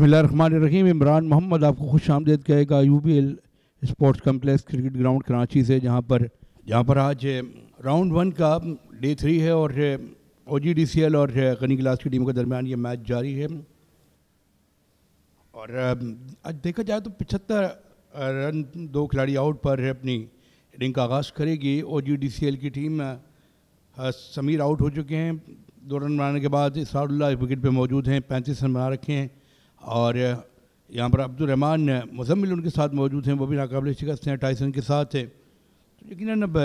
बिस्मिल्लाहिर्रहमानिर्रहीम। इमरान मोहम्मद आपको खुश आमदेद कहेगा UBL sports complex cricket ground Karachi से, जहाँ पर आज राउंड 1 का डे 3 है और OGDCL और गनी गिलास की टीमों के दरमियान ये मैच जारी है। और आज देखा जाए तो 75 रन 2 खिलाड़ी आउट पर अपनी इनिंग का आगाज़ करेगी। OGDCL की टीम समीर आउट हो चुके हैं 2 रन बनाने के बाद। इसरारुल्लाह विकेट पे मौजूद हैं, 35 रन बना रखे हैं। और यहाँ पर अब्दुल रहमान मुजम्मिल उनके साथ मौजूद हैं, वो भी नाकाबिल शिकस्त हैं, 28 रन के साथ है। तो यकीनन अब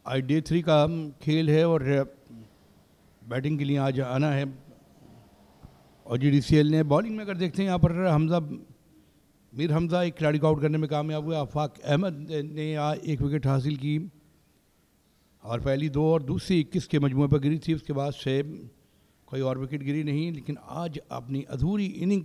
आज डे 3 का खेल है और बैटिंग के लिए आज आना है। OGDCL ने बॉलिंग में अगर देखते हैं यहाँ पर मीर हमज़ा एक खिलाड़ी को आउट करने में कामयाब हुए। आफाक अहमद ने एक विकेट हासिल की और पहली 2 और दूसरी 21 के मजमूए पर गिरी थी। उसके बाद से कोई और विकेट गिरी नहीं, लेकिन आज अपनी अधूरी इनिंग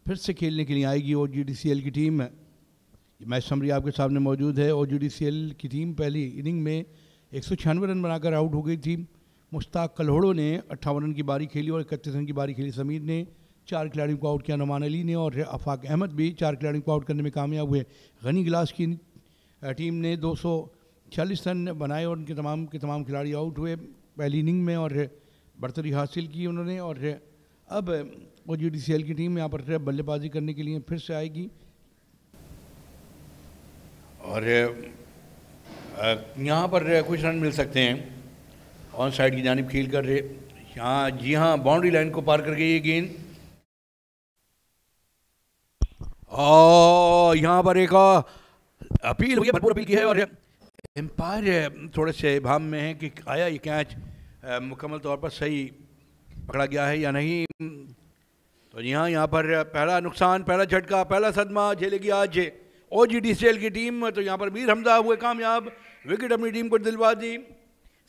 फिर से खेलने के लिए आएगी OGDCL की टीम। मैच समरी आपके सामने मौजूद है। OGDCL की टीम पहली इनिंग में 196 रन बनाकर आउट हो गई थी। मुश्ताक कल्होड़ो ने 58 रन की बारी खेली और 31 रन की बारी खेली। समीर ने 4 खिलाड़ियों को आउट किया, नुमान अली ने और आफाक अहमद भी 4 खिलाड़ियों को आउट करने में कामयाब हुए। गनी गिलास की टीम ने 246 रन बनाए और उनके तमाम खिलाड़ी आउट हुए पहली इनिंग में और बढ़तरी हासिल की उन्होंने। और अब OGDCL की टीम यहाँ पर बल्लेबाजी करने के लिए फिर से आएगी और यहाँ पर कुछ रन मिल सकते हैं। ऑन साइड की जानिब खेल कर रहे यहाँ, जी हाँ, बाउंड्री लाइन को पार कर गई ये गेंद। और यहाँ पर एक अपील हुई है, भरपूर अपील की है और एम्पायर थोड़े से भाम में है कि आया ये कैच मुकम्मल तौर पर सही पकड़ा गया है या नहीं। तो यहाँ पर पहला नुकसान, पहला झटका, पहला सदमा झेलेगी आज OGDCL की टीम। तो यहाँ पर मीर हमज़ा हुए कामयाब, विकेट अपनी टीम को दिलवा दी।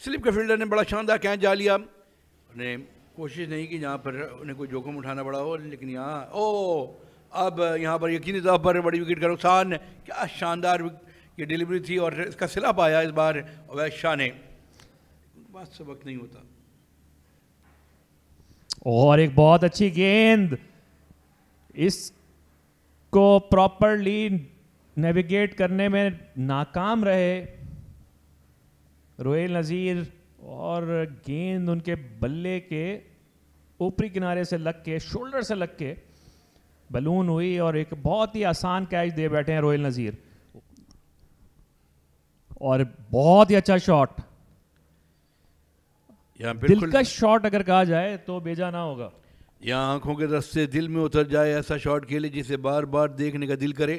स्लिप के फील्डर ने बड़ा शानदार कैच जा लिया। उन्हें कोशिश नहीं की जहाँ पर उन्हें कोई जोखिम उठाना पड़ा हो, लेकिन अब यहाँ पर यकीनी तौर पर बड़ी विकेट का नुकसान। क्या शानदार ये डिलीवरी थी और इसका सिला पाया इस बार अवैध शाह ने। बात से वक्त नहीं होता। और एक बहुत अच्छी गेंद, इसको प्रॉपरली नेविगेट करने में नाकाम रहे रोहेल नज़ीर और गेंद उनके बल्ले के ऊपरी किनारे से लग के, शोल्डर से लग के बलून हुई और एक बहुत ही आसान कैच दे बैठे हैं रोहेल नज़ीर। और बहुत ही अच्छा शॉट, दिलकश शॉट अगर कहा जाए तो बेजा ना होगा। यहाँ आंखों के रस्ते दिल में उतर जाए, ऐसा शॉट खेले जिसे बार बार देखने का दिल करे।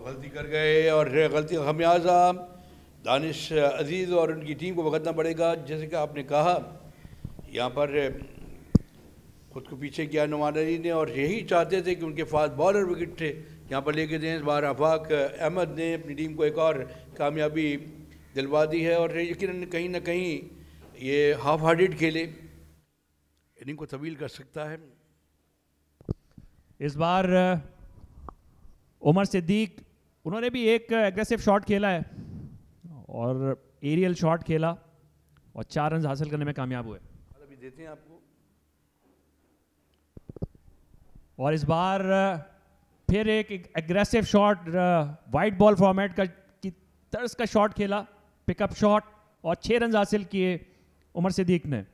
गलती कर गए और गलती का खमियाजा दानिश अजीज़ और उनकी टीम को भुगतना पड़ेगा। जैसे कि आपने कहा, यहाँ पर खुद को पीछे किया नुमान अली ने और यही चाहते थे कि उनके फास्ट बॉलर विकेट थे यहाँ पर लेके दें। इस बार आफाक अहमद ने अपनी टीम को एक और कामयाबी दिलवा दी है और यकीनन कहीं ना कहीं ये हाफ हार्टेड खेले इनिंग को तब्दील कर सकता है। इस बार उमर सिद्दीक, उन्होंने भी एक एग्रेसिव शॉट खेला है और एरियल शॉट खेला और 4 रन हासिल करने में कामयाब हुए। अभी देते हैं आपको। और इस बार फिर एक aggressive shot, white ball format की तर्ज का शॉट खेला, पिकअप शॉट और 6 रन हासिल किए उमर सिद्दीक ने।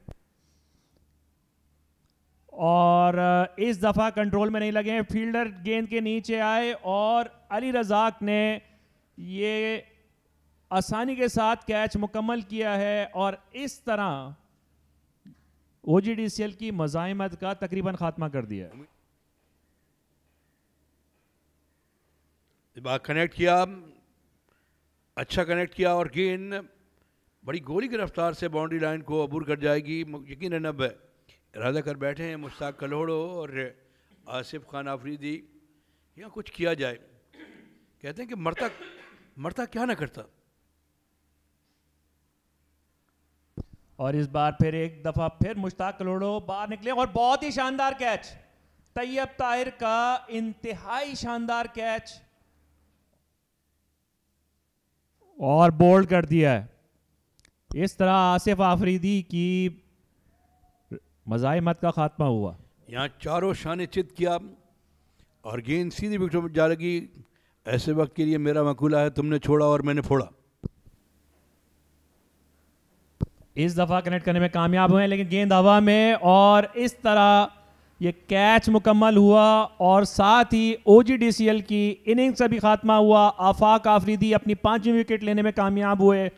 और इस दफ़ा कंट्रोल में नहीं लगे, फील्डर गेंद के नीचे आए और अली रज़ाक ने ये आसानी के साथ कैच मुकम्मल किया है और इस तरह OGDCL की मज़ाहिमत का तकरीबन खात्मा कर दिया है। कनेक्ट किया, अच्छा कनेक्ट किया और गेंद बड़ी गोली की रफ्तार से बाउंड्री लाइन को अबूर कर जाएगी। यकीनन अब इरादा कर बैठे हैं मुश्ताक कल्होड़ो और आसिफ खान आफरीदी, यहाँ कुछ किया जाए। कहते हैं कि मरता क्या ना करता। और इस बार फिर एक दफा फिर मुश्ताक कल्होड़ो बाहर निकले और बहुत ही शानदार कैच, तैयब ताहिर का इंतहाई शानदार कैच और बोल्ड कर दिया है। इस तरह आसिफ आफरीदी की मज़ाहिमत का खात्मा हुआ। यहाँ चारों शाने चित किया और गेंद सीधी विकेटों में जा लगी। ऐसे वक्त के लिए मेरा मकूला है, तुमने छोड़ा और मैंने फोड़ा। इस दफ़ा कनेक्ट करने में कामयाब हुए, लेकिन गेंद हवा में, और इस तरह ये कैच मुकम्मल हुआ और साथ ही OGDCL की इनिंग्स का भी खात्मा हुआ। आफाक आफरीदी अपनी 5वीं विकेट लेने में कामयाब हुए।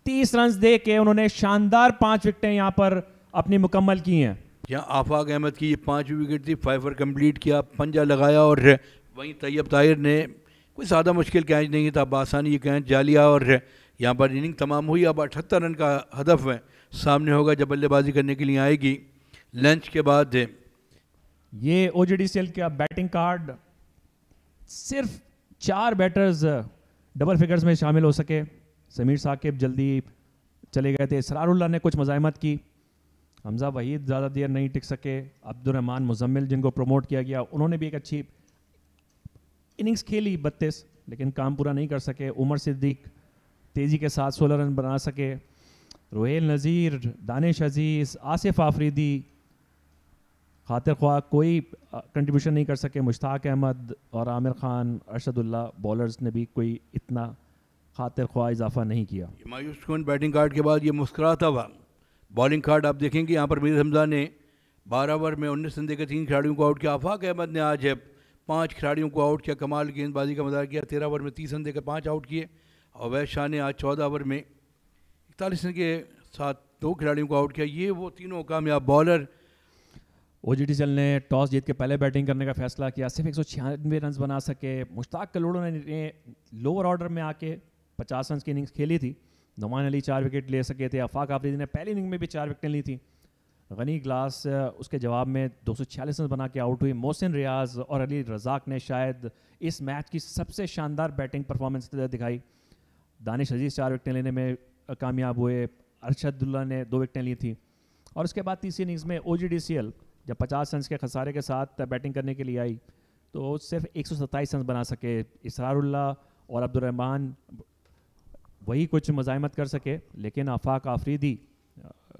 30 रन दे के उन्होंने शानदार 5 विकेटें यहाँ पर अपनी मुकम्मल की हैं। यहाँ आफाक अहमद की ये 5वीं विकेट थी, 5 ओवर कंप्लीट किया, पंजा लगाया और वहीं तैयब ताहिर ने कोई ज़्यादा मुश्किल कैच नहीं था, बआसानी ये कैच जा लिया और यहाँ पर इनिंग तमाम हुई। अब 78 रन का हदफ है सामने होगा जब बल्लेबाजी करने के लिए आएगी लंच के बाद। ये OGDCL का बैटिंग कार्ड, सिर्फ 4 बैटर्स डबल फिगर्स में शामिल हो सके। समीर साकिब जल्दी चले गए थे, इसरारुल्लाह ने कुछ मज़ाहिमत की, हमजा वहीद ज़्यादा देर नहीं टिक सके, अब्दुर्रहमान मुजम्मिल जिनको प्रमोट किया गया उन्होंने भी एक अच्छी इनिंग्स खेली 32, लेकिन काम पूरा नहीं कर सके। उमर सिद्दीक तेज़ी के साथ 16 रन बना सके। रोहेल नज़ीर, दानिश अजीज़, आसिफ आफरीदी, खातिर ख्वाह कोई कंट्रीब्यूशन नहीं कर सके। मुश्ताक अहमद और आमिर खान, अरशदुल्ला बॉलर्स ने भी कोई इतना खातिर ख्वाह इजाफा नहीं किया। मायूस कौन बैटिंग कार्ड के बाद ये मुस्कुराता हुआ बॉलिंग कार्ड आप देखेंगे। यहाँ पर मीर हमजा ने 12 ओवर में 19 रन देकर 3 खिलाड़ियों को आउट किया। आफाक अहमद ने आज 5 खिलाड़ियों को आउट किया, कमाल गेंदबाजी का मज़ार किया। 13 ओवर में 30 रन देकर 5 आउट किए। और अवैध शाह ने आज 14 ओवर में 41 रन के साथ 2 खिलाड़ियों को आउट किया। ये वो तीनों कामयाब बॉलर। OGDCL ने टॉस जीत के पहले बैटिंग करने का फैसला किया, सिर्फ 196 रन बना सके। मुश्ताक कलोड़ो ने लोअर ऑर्डर में आके 50 रन की इनिंग्स खेली थी। नुमान अली 4 विकेट ले सके थे। आफाक आफरीदी ने पहली इनिंग में भी 4 विकेटें ली थी। गनी ग्लास उसके जवाब में 246 रन बना के आउट हुई। मोहसिन रियाज और अली रज़ाक ने शायद इस मैच की सबसे शानदार बैटिंग परफॉर्मेंस दिखाई। दानिश अजीज़ 4 विकेटें लेने में कामयाब हुए। अरशदुल्ला ने 2 विकेटें ली थी। और उसके बाद तीसरी इनिंग्स में OGDCL जब 50 रन के खसारे के साथ बैटिंग करने के लिए आई तो सिर्फ 127 रन बना सके। इसरारुल्लाह और अब्दुर्रहमान वही कुछ मज़ाहिमत कर सके, लेकिन आफाक आफरीदी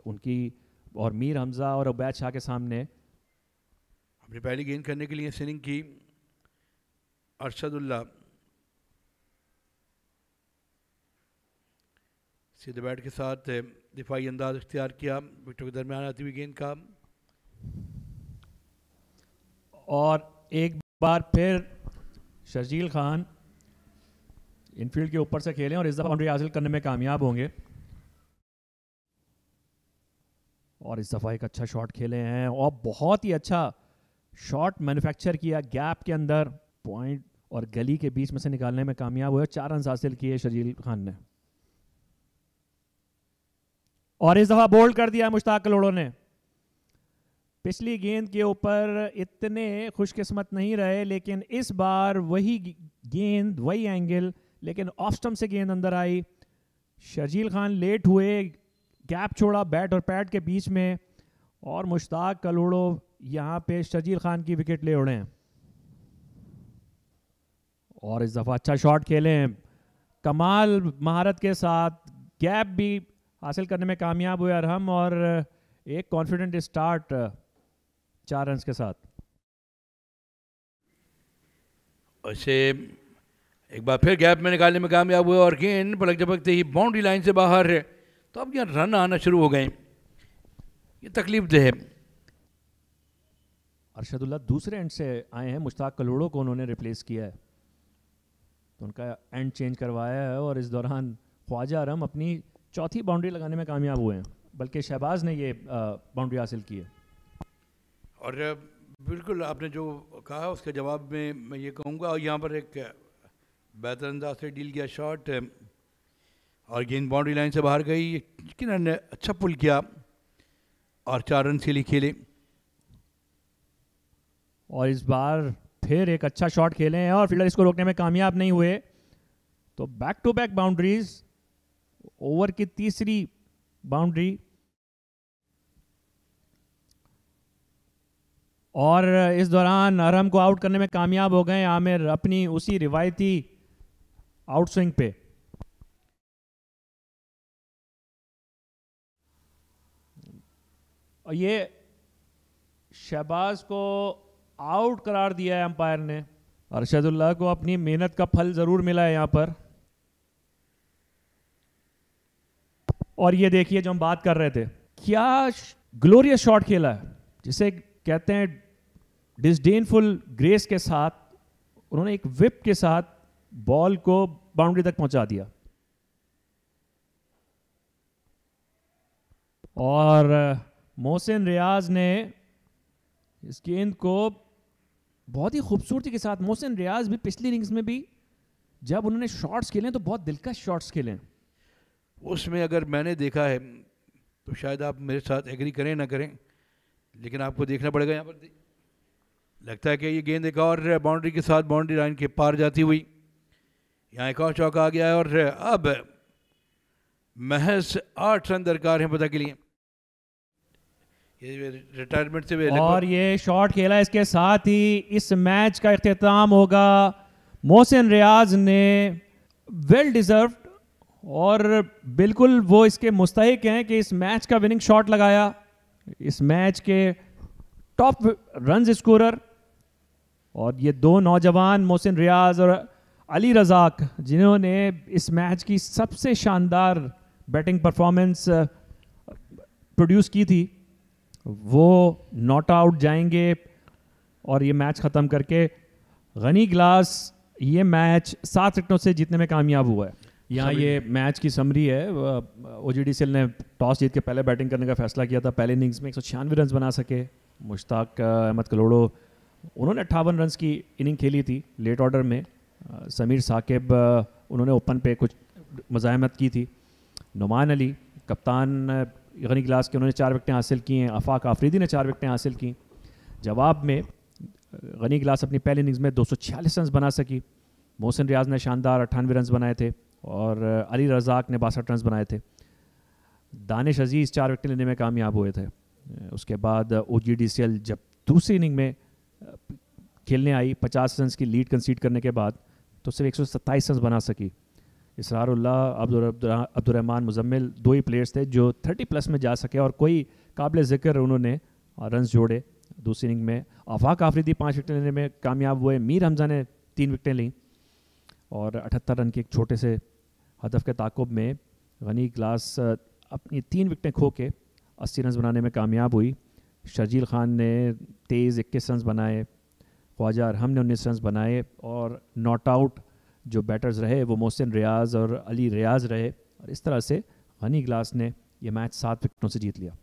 उनकी और मीर हमजा और उबैद शाह के सामने अपनी पहली गेंद करने के लिए स्विंग की। अरशदुल्लाह सीधे बैट के साथ दिफाई अंदाज इख्तियार किया, विकेटों के दरमियान आती हुई गेंद का। और एक बार फिर शर्जील खान इनफील्ड के ऊपर से खेलें और इस दफ़ा बाउंड्री हासिल करने में कामयाब होंगे। और इस दफ़ा एक अच्छा शॉट खेले हैं और बहुत ही अच्छा शॉट मैन्युफैक्चर किया, गैप के अंदर पॉइंट और गली के बीच में से निकालने में कामयाब हुए। 4 रन हासिल किए शर्जील खान ने। और इस दफ़ा बोल्ड कर दिया मुश्ताक कलोड़ो ने। पिछली गेंद के ऊपर इतने खुशकिस्मत नहीं रहे, लेकिन इस बार वही गेंद वही एंगल, लेकिन ऑफ स्टंप से गेंद अंदर आई। शर्जील खान लेट हुए, गैप छोड़ा बैट और पैड के बीच में, और मुश्ताक कलोड़ो यहाँ पे शर्जील खान की विकेट ले उड़े। और इस दफ़ा अच्छा शॉट खेले, कमाल महारत के साथ गैप भी हासिल करने में कामयाब हुए अरहम, और एक कॉन्फिडेंट स्टार्ट 4 रन के साथ। ऐसे एक बार फिर गैप में निकालने में कामयाब हुए और गेंद पलक झपकते ही बाउंड्री लाइन से बाहर है। तो अब यहाँ रन आना शुरू हो गए, ये तकलीफ दे है। अरशदुल्ला दूसरे एंड से आए हैं, मुश्ताक कलोड़ो को उन्होंने रिप्लेस किया है, तो उनका एंड चेंज करवाया है। और इस दौरान ख्वाजा आरम अपनी चौथी बाउंड्री लगाने में कामयाब हुए हैं, बल्कि शहबाज ने ये बाउंड्री हासिल की है। और बिल्कुल आपने जो कहा उसके जवाब में मैं ये कहूँगा, और यहाँ पर एक बेहतर अंदाज से डील किया शॉट और गेंद बाउंड्री लाइन से बाहर गई। किन्नर ने अच्छा पुल किया और 4 रन के लिए खेले। और इस बार फिर एक अच्छा शॉट खेले हैं और फील्डर इसको रोकने में कामयाब नहीं हुए। तो back to back boundaries, over की तीसरी बाउंड्री। और इस दौरान अरहम को आउट करने में कामयाब हो गए आमिर अपनी उसी रिवायती आउट स्विंग पे। और ये शहबाज को आउट करार दिया है अंपायर ने। अरशदुल्लाह को अपनी मेहनत का फल जरूर मिला है यहाँ पर। और ये देखिए जो हम बात कर रहे थे, क्या ग्लोरियस शॉट खेला है, जिसे कहते हैं डिसडेनफुल ग्रेस के साथ उन्होंने एक विप के साथ बॉल को बाउंड्री तक पहुंचा दिया। और मोहसिन रियाज ने इस गेंद को बहुत ही खूबसूरती के साथ, मोहसिन रियाज भी पिछली इनिंग्स में भी जब उन्होंने शॉट्स खेले तो बहुत दिलकश शॉट्स खेले। उसमें अगर मैंने देखा है तो शायद आप मेरे साथ एग्री करें ना करें, लेकिन आपको देखना पड़ेगा। यहाँ पर लगता है कि ये गेंद एक और बाउंड्री के साथ बाउंड्री लाइन के पार जाती हुई यहाँ एक और चौका आ गया है और अब महज 8 रन दरकार हैं पता के लिए ये रिटायरमेंट से। और ये शॉट खेला, इसके साथ ही इस मैच का इख्तिताम होगा। मोहसिन रियाज ने वेल डिजर्व्ड और बिल्कुल वो इसके मुस्तहिक हैं कि इस मैच का विनिंग शॉट लगाया, इस मैच के टॉप रन स्कोरर। और ये दो नौजवान मोहसिन रियाज और अली रज़ाक जिन्होंने इस मैच की सबसे शानदार बैटिंग परफॉर्मेंस प्रोड्यूस की थी, वो नॉट आउट जाएंगे और ये मैच ख़त्म करके गनी ग्लास ये मैच 7 विकेटों से जीतने में कामयाब हुआ है। यहाँ ये मैच की समरी है। OGDCL ने टॉस जीत के पहले बैटिंग करने का फैसला किया था। पहले इनिंग्स में 196 रन बना सके मुश्ताक अहमद कलोड़ो, उन्होंने 58 रन की इनिंग खेली थी लेट ऑर्डर में। समीर साकिब उन्होंने ओपन पे कुछ मज़ाहमत की थी। नुमान अली कप्तान गनी ग्लास के, उन्होंने 4 विकेटें हासिल की हैं। आफाक आफरीदी ने 4 विकेटें हासिल की। जवाब में गनी ग्लास अपनी पहली इनिंग्स में 246 रन बना सकी। मोहसिन रियाज ने शानदार 98 रन बनाए थे और अली रज़ाक ने 62 रन बनाए थे। दानिश अजीज़ 4 विकेटें लेने में कामयाब हुए थे। उसके बाद OGDCL जब दूसरी इनिंग में खेलने आई 50 रन की लीड कंसीड करने के बाद, तो सिर्फ 127 रन बना सकी। इसरारुल्लाह, अब्दुर्रहमान मुजम्मिल, 2 ही प्लेयर्स थे जो 30+ में जा सके और कोई काबिल ज़िक्र उन्होंने रन जोड़े दूसरी इनिंग में। आफाक आफरीदी 5 विकेटें लेने में कामयाब हुए। मीर हमजा ने 3 विकेटें लीं और 78 रन के एक छोटे से हदफ के ताक़ुब में गनी ग्लास अपनी 3 विकेटें खो के 80 रन बनाने में कामयाब हुई। शर्जील खान ने तेज़ 21 रन बनाए, ख्वाजा अरहम ने 19 रन बनाए और नॉट आउट जो बैटर्स रहे वो मोहसिन रियाज और अली रियाज रहे। और इस तरह से गनी ग्लास ने ये मैच 7 विकेटों से जीत लिया।